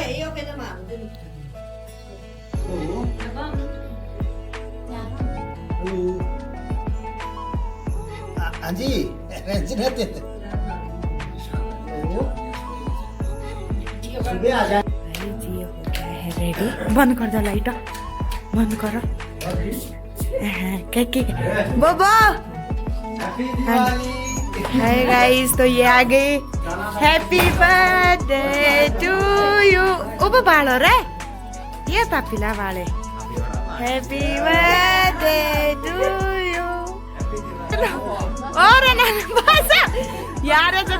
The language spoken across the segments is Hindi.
हाँ जी रहते सुबह आ जाए जी हो गया है रेडी। बंद कर दो लाइट, बंद करो। बाबा हाय गाइस, तो ये आ गई। Happy birthday to you. ओ बाल रे ये पापिला वाले। Happy birthday to you. और ना बस यार जो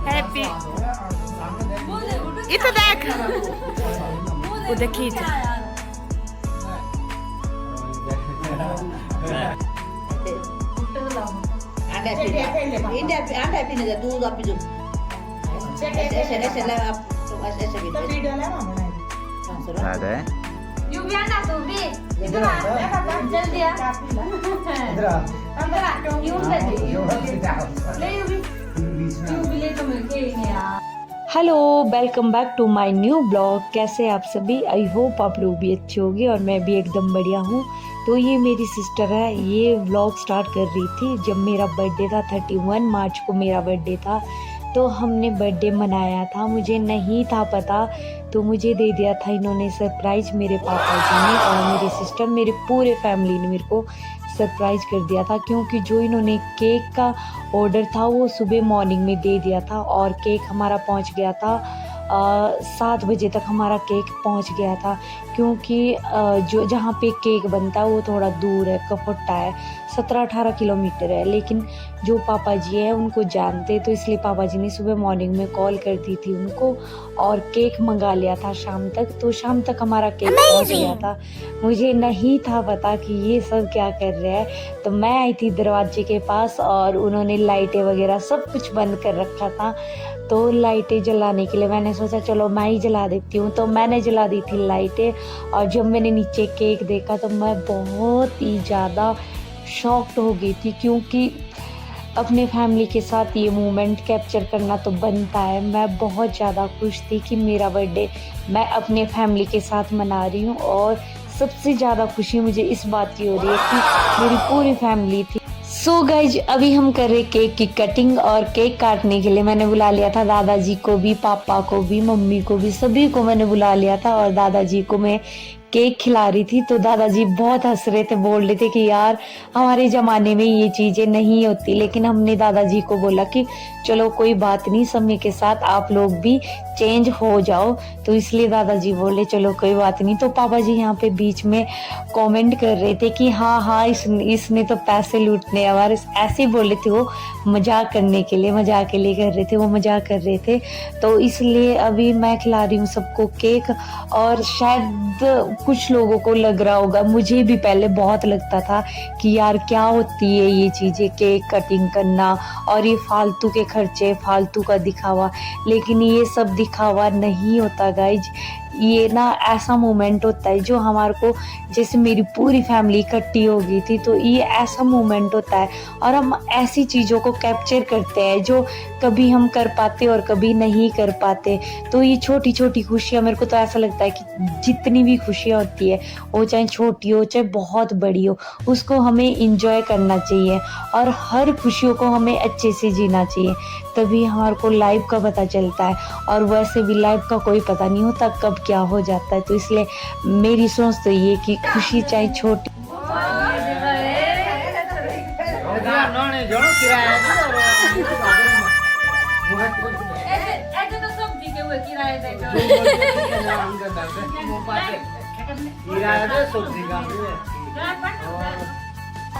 हैप्पी इतना देख उधर खींच। यू भी आना तू भी इधर आ जल्दी आ इधर आ यू ले यू भी ले तो मिलके ही यार। Hello, welcome back to my new blog. कैसे आप सभी? आई होप आप लोग भी अच्छे होंगे और मैं भी एकदम बढ़िया हूँ। तो ये मेरी सिस्टर है, ये व्लॉग स्टार्ट कर रही थी जब मेरा बर्थडे था। 31 मार्च को मेरा बर्थडे था, तो हमने बर्थडे मनाया था। मुझे नहीं था पता, तो मुझे दे दिया था इन्होंने सरप्राइज़, मेरे पापा जी ने और मेरी सिस्टर, मेरे पूरे फैमिली ने मेरे को सरप्राइज़ कर दिया था। क्योंकि जो इन्होंने केक का ऑर्डर था वो सुबह मॉर्निंग में दे दिया था और केक हमारा पहुंच गया था 7 बजे तक हमारा केक पहुंच गया था। क्योंकि जो जहाँ पे केक बनता है वो थोड़ा दूर है, कपट्टा है, 17-18 किलोमीटर है। लेकिन जो पापा जी है उनको जानते, तो इसलिए पापा जी ने सुबह मॉर्निंग में कॉल कर दी थी उनको और केक मंगा लिया था शाम तक। तो शाम तक हमारा केक पहुंच गया था। मुझे नहीं था पता कि ये सब क्या कर रहे हैं। तो मैं आई थी दरवाजे के पास और उन्होंने लाइटें वगैरह सब कुछ बंद कर रखा था। तो लाइटें जलाने के लिए मैंने सोचा चलो मैं ही जला देती हूँ। तो मैंने जला दी थी लाइटें और जब मैंने नीचे केक देखा तो मैं बहुत ही ज़्यादा शॉक्ड हो गई थी। क्योंकि अपने फैमिली के साथ ये मोमेंट कैप्चर करना तो बनता है। मैं बहुत ज़्यादा खुश थी कि मेरा बर्थडे मैं अपने फैमिली के साथ मना रही हूँ और सबसे ज़्यादा खुशी मुझे इस बात की हो रही है कि मेरी पूरी फैमिली थी। सो गाइज, अभी हम कर रहे केक की कटिंग और केक काटने के लिए मैंने बुला लिया था दादाजी को भी, पापा को भी, मम्मी को भी, सभी को मैंने बुला लिया था और दादाजी को मैं केक खिला रही थी। तो दादाजी बहुत हंस रहे थे, बोल रहे थे कि यार हमारे ज़माने में ये चीज़ें नहीं होती। लेकिन हमने दादाजी को बोला कि चलो कोई बात नहीं, समय के साथ आप लोग भी चेंज हो जाओ। तो इसलिए दादाजी बोले चलो कोई बात नहीं। तो पापा जी यहाँ पे बीच में कमेंट कर रहे थे कि हाँ इसने तो पैसे लूटने हमारे, ऐसे ही बोले थे वो, मजाक करने के लिए, मजाक के लिए कर रहे थे, वो मजाक कर रहे थे। तो इसलिए अभी मैं खिला रही हूँ सबको केक। और शायद कुछ लोगों को लग रहा होगा, मुझे भी पहले बहुत लगता था कि यार क्या होती है ये चीज़ें, केक कटिंग करना और ये फालतू के खर्चे, फालतू का दिखावा। लेकिन ये सब दिखावा नहीं होता गाइज। ये ना ऐसा मोमेंट होता है जो हमारे को, जैसे मेरी पूरी फैमिली इकट्ठी हो गई थी, तो ये ऐसा मोमेंट होता है और हम ऐसी चीज़ों को कैप्चर करते हैं जो कभी हम कर पाते और कभी नहीं कर पाते। तो ये छोटी छोटी खुशियाँ, मेरे को तो ऐसा लगता है कि जितनी भी खुशियाँ होती है वो चाहे छोटी हो चाहे बहुत बड़ी हो, उसको हमें इंजॉय करना चाहिए और हर खुशियों को हमें अच्छे से जीना चाहिए। तभी हमारे को लाइफ का पता चलता है और वैसे भी लाइफ का कोई पता नहीं होता कब क्या हो जाता है। तो इसलिए मेरी सोच तो ये कि खुशी चाहे छोटी।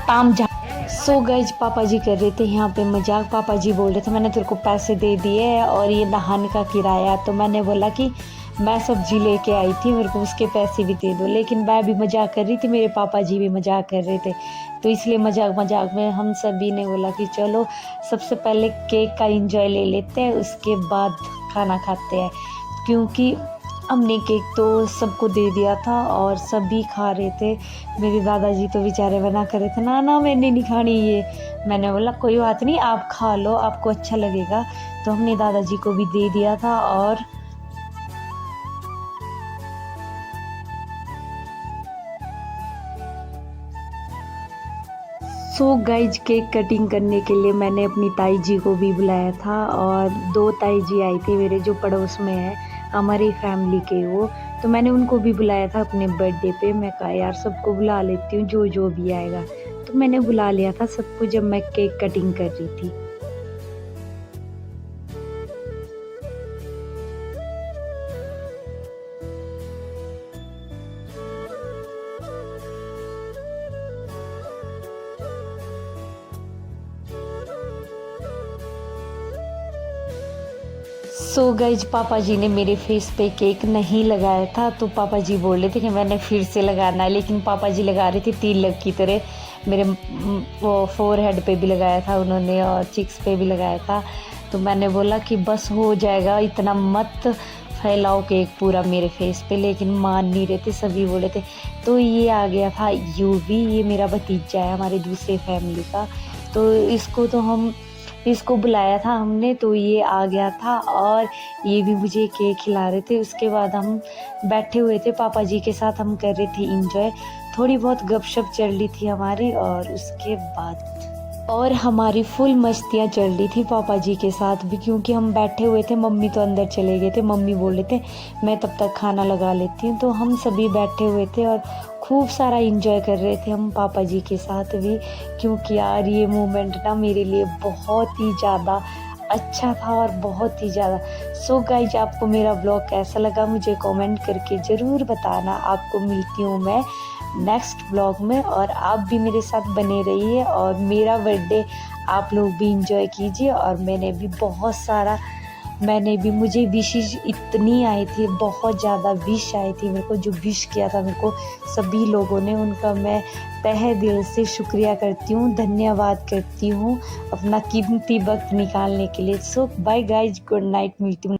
ताम जा। सो गाइज, पापा जी कर रहे थे यहाँ पे मजाक। पापा जी बोल रहे थे मैंने तेरे को पैसे दे दिए और ये नहाने का किराया। तो मैंने बोला कि मैं सब्जी लेके आई थी, मेरे को उसके पैसे भी दे दो। लेकिन मैं भी मजाक कर रही थी, मेरे पापा जी भी मजाक कर रहे थे। तो इसलिए मजाक में हम सभी ने बोला कि चलो सबसे पहले केक का एंजॉय ले लेते हैं, उसके बाद खाना खाते हैं। क्योंकि हमने केक तो सबको दे दिया था और सभी खा रहे थे। मेरे दादाजी तो बेचारे मना कर रहे थे, ना ना मैंने नहीं खानी ये। मैंने बोला कोई बात नहीं, आप खा लो, आपको अच्छा लगेगा। तो हमने दादाजी को भी दे दिया था। और सो गाइज केक कटिंग करने के लिए मैंने अपनी ताई जी को भी बुलाया था और 2 ताई जी आई थी मेरे जो पड़ोस में है हमारी फैमिली के वो। तो मैंने उनको भी बुलाया था अपने बर्थडे पे। मैं कहा यार सबको बुला लेती हूँ जो जो भी आएगा। तो मैंने बुला लिया था सबको जब मैं केक कटिंग कर रही थी। सो गाइज पापा जी ने मेरे फेस पे केक नहीं लगाया था, तो पापा जी बोल रहे थे कि मैंने फिर से लगाना है, लेकिन पापा जी लगा रहे थे तिलक की तरह। मेरे वो फोरहेड पे भी लगाया था उन्होंने और चिक्स पे भी लगाया था। तो मैंने बोला कि बस हो जाएगा, इतना मत फैलाओ केक पूरा मेरे फेस पे, लेकिन मान नहीं रहे थे, सभी बोले थे। तो ये आ गया था यूवी, ये मेरा भतीजा है हमारे दूसरे फैमिली का। तो इसको बुलाया था हमने, तो ये आ गया था और ये भी मुझे केक खिला रहे थे। उसके बाद हम बैठे हुए थे पापा जी के साथ, हम कर रहे थे इंजॉय, थोड़ी बहुत गपशप चल रही थी हमारी। और उसके बाद और हमारी फुल मस्तियाँ चल रही थी पापा जी के साथ भी, क्योंकि हम बैठे हुए थे। मम्मी तो अंदर चले गए थे, मम्मी बोल रहे थे मैं तब तक खाना लगा लेती हूँ। तो हम सभी बैठे हुए थे और खूब सारा इंजॉय कर रहे थे हम पापा जी के साथ भी, क्योंकि यार ये मोमेंट ना मेरे लिए बहुत ही ज़्यादा अच्छा था और बहुत ही ज़्यादा। सो गाइज आपको मेरा ब्लॉग कैसा लगा मुझे कमेंट करके ज़रूर बताना। आपको मिलती हूँ मैं नेक्स्ट ब्लॉग में, और आप भी मेरे साथ बने रहिए और मेरा बर्थडे आप लोग भी इंजॉय कीजिए। और मुझे विशेष इतनी आई थी, बहुत ज़्यादा विश आई थी मेरे को। जो विश किया था मेरे को सभी लोगों ने, उनका मैं तहे दिल से शुक्रिया करती हूँ, धन्यवाद करती हूँ अपना कीमती वक्त निकालने के लिए। सो बाय गाइज, गुड नाइट, मिलती हूँ।